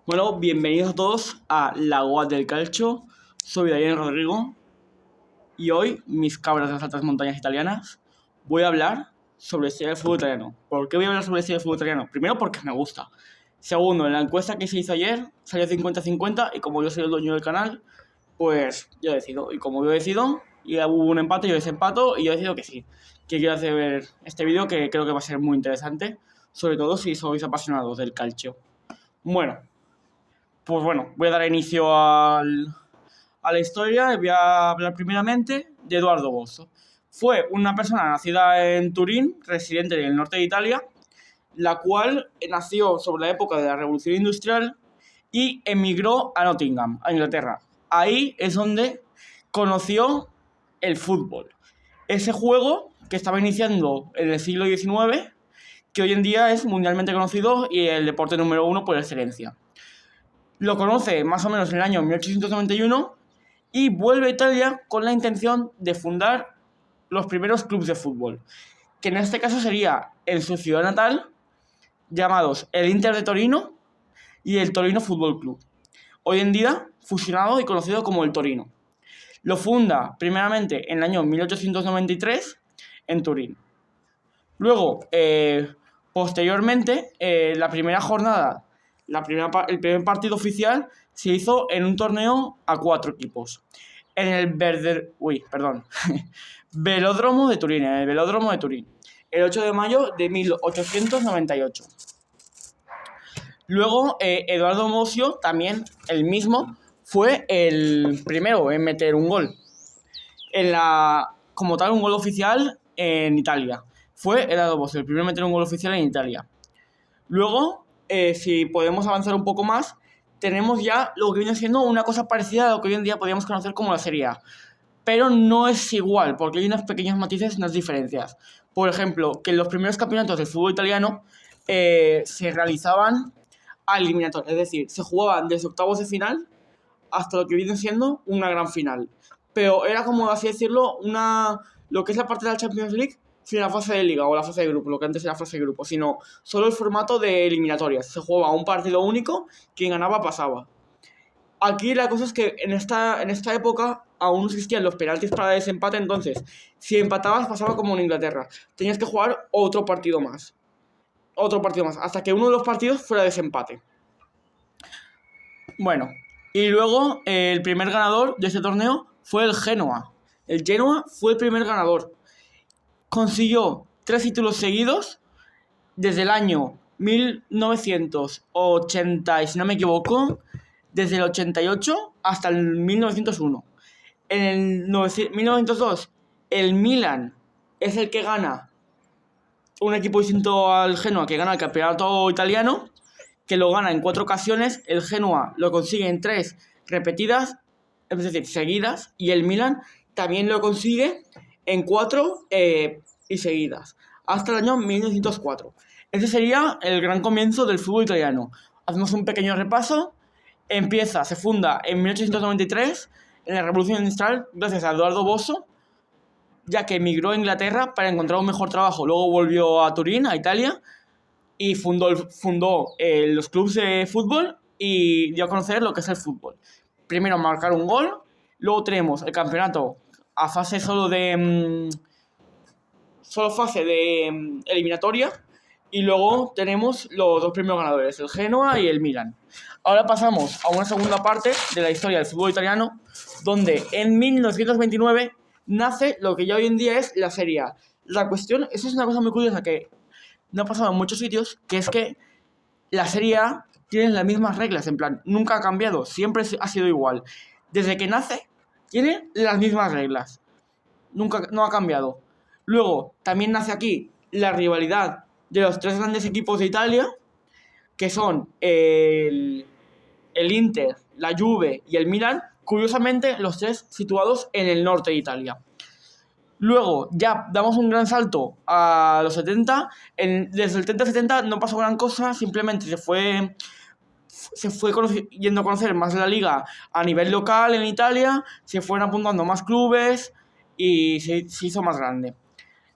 Bueno, bienvenidos a todos a La Guad del Calcio. Soy Daniel Rodrigo y hoy, mis cabras de las altas montañas italianas, voy a hablar sobre la historia del fútbol italiano. ¿Por qué voy a hablar sobre la historia del fútbol italiano? Primero, porque me gusta. Segundo, en la encuesta que se hizo ayer salió 50-50 y como yo soy el dueño del canal, pues yo decido. Y como yo decido, y hubo un empate, yo desempato y yo decido que sí. Que quiero hacer este vídeo que creo que va a ser muy interesante, sobre todo si sois apasionados del calcio. Bueno, voy a dar inicio a la historia y voy a hablar primeramente de Edoardo Bosso. Fue una persona nacida en Turín, residente en el norte de Italia, la cual nació sobre la época de la Revolución Industrial y emigró a Nottingham, a Inglaterra. Ahí es donde conoció el fútbol. Ese juego que estaba iniciando en el siglo XIX, que hoy en día es mundialmente conocido y el deporte número uno por excelencia. Lo conoce más o menos en el año 1891 y vuelve a Italia con la intención de fundar los primeros clubes de fútbol, que en este caso sería en su ciudad natal, llamados el Inter de Torino y el Torino Fútbol Club, hoy en día fusionado y conocido como el Torino. Lo funda primeramente en el año 1893 en Turín. Luego, posteriormente, la primera jornada, el primer partido oficial se hizo en un torneo a 4 equipos. En el Velódromo de Turín, el 8 de mayo de 1898. Luego, Edoardo Bosso, también el mismo, fue el primero en meter un gol. Como tal, un gol oficial en Italia. Fue Edoardo Bosso, el primero en meter un gol oficial en Italia. Luego, si podemos avanzar un poco más, tenemos ya lo que viene siendo una cosa parecida a lo que hoy en día podríamos conocer como la Serie A. Pero no es igual, porque hay unos pequeños matices, unas diferencias. Por ejemplo, que en los primeros campeonatos del fútbol italiano se realizaban a eliminatoria, es decir, se jugaban desde octavos de final hasta lo que viene siendo una gran final. Pero era como, así decirlo, lo que es la parte de la Champions League sin la fase de liga o la fase de grupo, lo que antes era fase de grupo, sino solo el formato de eliminatorias. Se jugaba un partido único, quien ganaba pasaba. Aquí la cosa es que en esta época aún no existían los penaltis para desempate, entonces si empatabas pasaba como en Inglaterra. Tenías que jugar otro partido más, hasta que uno de los partidos fuera desempate. Bueno, y luego el primer ganador de este torneo fue el Genoa. El Genoa fue el primer ganador. Consiguió 3 títulos seguidos desde el año 1980, y si no me equivoco, desde el 88 hasta el 1901. En el 1902, el Milan es el que gana, un equipo distinto al Genoa, que gana el campeonato italiano, que lo gana en 4 ocasiones. El Genoa lo consigue en 3 repetidas, es decir, seguidas, y el Milan también lo consigue en 4 y seguidas, hasta el año 1904. Ese sería el gran comienzo del fútbol italiano. Hacemos un pequeño repaso. Se funda en 1893, en la Revolución Industrial, gracias a Edoardo Bosso, ya que emigró a Inglaterra para encontrar un mejor trabajo. Luego volvió a Turín, a Italia, y fundó los clubes de fútbol y dio a conocer lo que es el fútbol. Primero marcar un gol, luego tenemos el campeonato a fase solo fase de eliminatoria, y luego tenemos los 2 primeros ganadores, el Genoa y el Milan. Ahora pasamos a una segunda parte de la historia del fútbol italiano, donde en 1929 nace lo que ya hoy en día es la Serie A. Eso es una cosa muy curiosa que no ha pasado en muchos sitios, que es que la Serie A tiene las mismas reglas, en plan, nunca ha cambiado, siempre ha sido igual. Desde que nace, tiene las mismas reglas, no ha cambiado. Luego, también nace aquí la rivalidad de los 3 grandes equipos de Italia, que son el Inter, la Juve y el Milan, curiosamente los 3 situados en el norte de Italia. Luego ya damos un gran salto a los 70. Desde el 70 al 70 no pasó gran cosa, simplemente se fue yendo a conocer más la liga a nivel local en Italia, se fueron apuntando más clubes y se hizo más grande.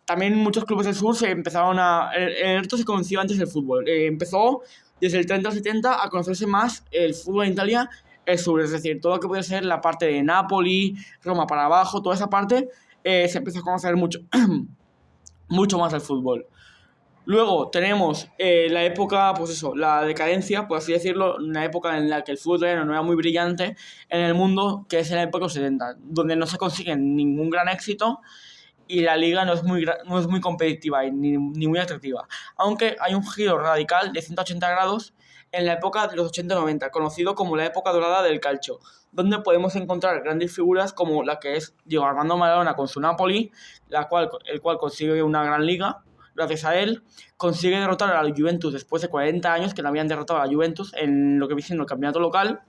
También muchos clubes del sur se empezaron a... En esto se conoció antes el fútbol. Empezó desde el 30 al 70 a conocerse más el fútbol en Italia, el sur, es decir, todo lo que puede ser la parte de Nápoli, Roma para abajo, toda esa parte, se empieza a conocer mucho, mucho más el fútbol. Luego tenemos la época, pues eso, la decadencia, por así decirlo, una época en la que el fútbol italiano no era muy brillante en el mundo, que es en la época de los 70, donde no se consigue ningún gran éxito y la liga no es muy competitiva ni muy atractiva. Aunque hay un giro radical de 180 grados en la época de los 80-90, conocido como la época dorada del calcio, donde podemos encontrar grandes figuras como la que es Diego Armando Maradona con su Napoli, el cual consigue una gran liga. Gracias a él, consigue derrotar a la Juventus después de 40 años que no habían derrotado a la Juventus en lo que viene siendo el campeonato local.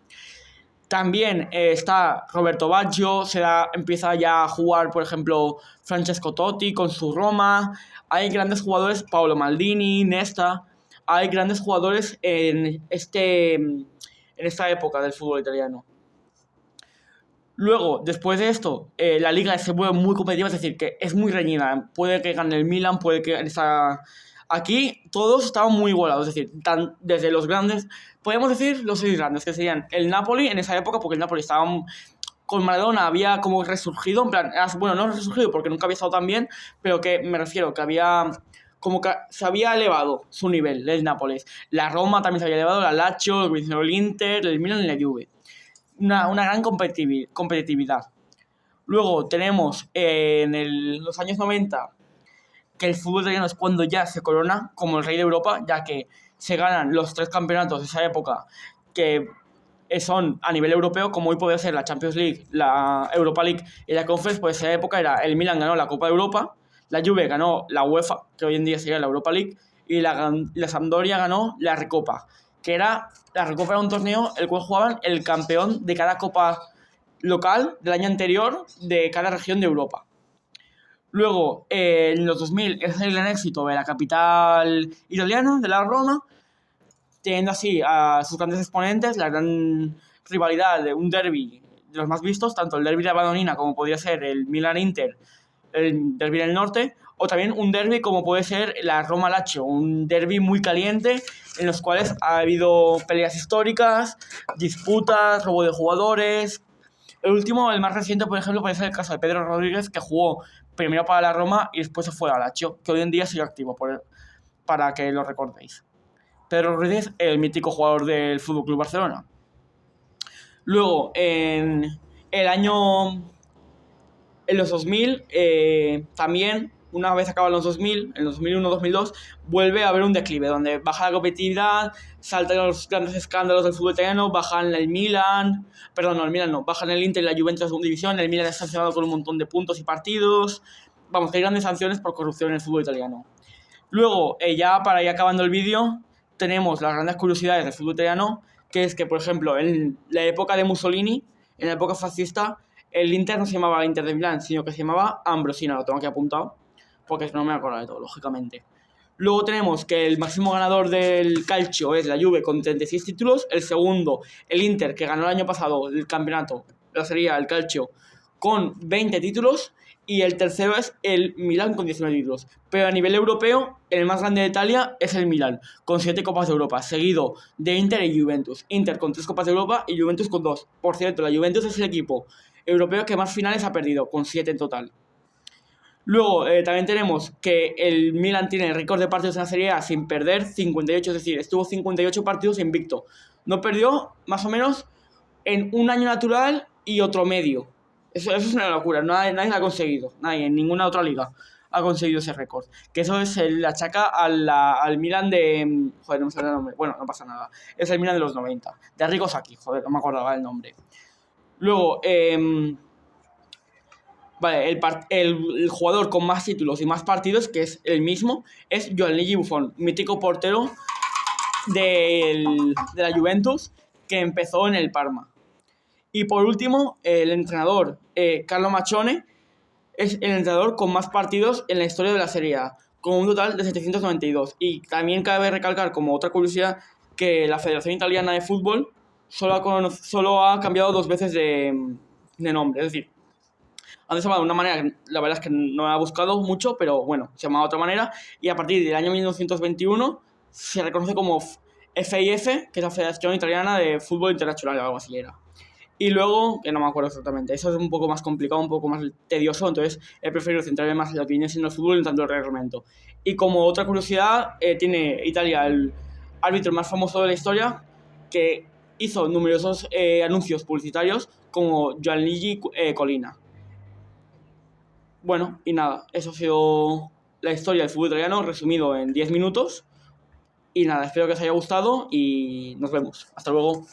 También está Roberto Baggio, empieza ya a jugar, por ejemplo, Francesco Totti con su Roma. Hay grandes jugadores, Paolo Maldini, Nesta. Hay grandes jugadores en esta época del fútbol italiano. Luego, después de esto, la liga se vuelve muy competitiva, es decir, que es muy reñida. Puede que gane el Milan, puede que aquí todos estaban muy igualados, es decir, desde los grandes, podríamos decir los 6 grandes, que serían el Napoli en esa época, porque el Napoli estaba con Maradona, había como resurgido, en plan, bueno, no resurgido porque nunca había estado tan bien, pero que me refiero, que había como que se había elevado su nivel, el Nápoles. La Roma también se había elevado, la Lazio, el Inter, el Milan y la Juve. Una gran competitividad. Luego tenemos en los años 90 que el fútbol italiano es cuando ya se corona como el rey de Europa, ya que se ganan los 3 campeonatos de esa época que son a nivel europeo, como hoy puede ser la Champions League, la Europa League y la Conference. Pues en esa época era el Milan ganó la Copa de Europa, la Juve ganó la UEFA, que hoy en día sería la Europa League, y la Sampdoria ganó la Recopa, que era la Recopa era un torneo el cual jugaban el campeón de cada copa local del año anterior de cada región de Europa. Luego, en los 2000 es el gran éxito de la capital italiana, de la Roma, teniendo así a sus grandes exponentes, la gran rivalidad de un derbi de los más vistos, tanto el derbi de la Madonnina como podría ser el Milan-Inter, el derbi del norte, o también un derbi como puede ser la Roma-Lazio, un derbi muy caliente en los cuales ha habido peleas históricas, disputas, robo de jugadores. El último, el más reciente, por ejemplo, puede ser el caso de Pedro Rodríguez, que jugó primero para la Roma y después se fue a la Lazio, que hoy en día sigue activo, para que lo recordéis. Pedro Rodríguez, el mítico jugador del FC Barcelona. Luego, en los 2000, también, una vez acaban los 2000, en los 2001-2002, vuelve a haber un declive, donde baja la competitividad, saltan los grandes escándalos del fútbol italiano, bajan el Milan, bajan el Inter y la Juventus a segunda división, el Milan es sancionado con un montón de puntos y partidos. Vamos, que hay grandes sanciones por corrupción en el fútbol italiano. Luego, ya para ir acabando el vídeo, tenemos las grandes curiosidades del fútbol italiano, que es que, por ejemplo, en la época de Mussolini, en la época fascista, el Inter no se llamaba Inter de Milán, sino que se llamaba Ambrosina, lo tengo aquí apuntado, porque no me acuerdo de todo, lógicamente. Luego tenemos que el máximo ganador del calcio es la Juve con 36 títulos, el segundo, el Inter, que ganó el año pasado el campeonato, la sería el calcio, con 20 títulos, y el tercero es el Milan con 19 títulos. Pero a nivel europeo, el más grande de Italia es el Milan, con 7 Copas de Europa, seguido de Inter y Juventus. Inter con 3 Copas de Europa y Juventus con 2. Por cierto, la Juventus es el equipo europeo que más finales ha perdido, con 7 en total. Luego también tenemos que el Milan tiene el récord de partidos en la Serie A sin perder 58, es decir, estuvo 58 partidos invicto. No perdió más o menos en un año natural y otro medio. Eso es una locura, nadie lo ha conseguido, nadie, en ninguna otra liga ha conseguido ese récord. Que eso se le achaca al Milan de... Joder, no me sale el nombre, bueno, no pasa nada. Es el Milan de los 90, de Arrigo Sacchi, joder, no me acordaba el nombre. Luego, vale, el jugador con más títulos y más partidos, que es el mismo, es Gianluigi Buffon, mítico portero de la Juventus, que empezó en el Parma. Y por último, el entrenador Carlo Maccione es el entrenador con más partidos en la historia de la Serie A, con un total de 792. Y también cabe recalcar como otra curiosidad que la Federación Italiana de Fútbol solo ha cambiado 2 veces de nombre. Es decir, antes se llamaba de una manera que la verdad es que no la he buscado mucho, pero bueno, se llamaba de otra manera. Y a partir del año 1921 se reconoce como FIF, que es la Federación Italiana de Fútbol Internacional o algo así era. Y luego, que no me acuerdo exactamente, eso es un poco más complicado, un poco más tedioso, entonces he preferido centrarme más en lo que viene siendo el fútbol y no tanto el reglamento. Y como otra curiosidad, tiene Italia el árbitro más famoso de la historia, que hizo numerosos anuncios publicitarios como Gianluigi Colina. Bueno, y nada, eso ha sido la historia del fútbol italiano resumido en 10 minutos. Y nada, espero que os haya gustado y nos vemos. Hasta luego.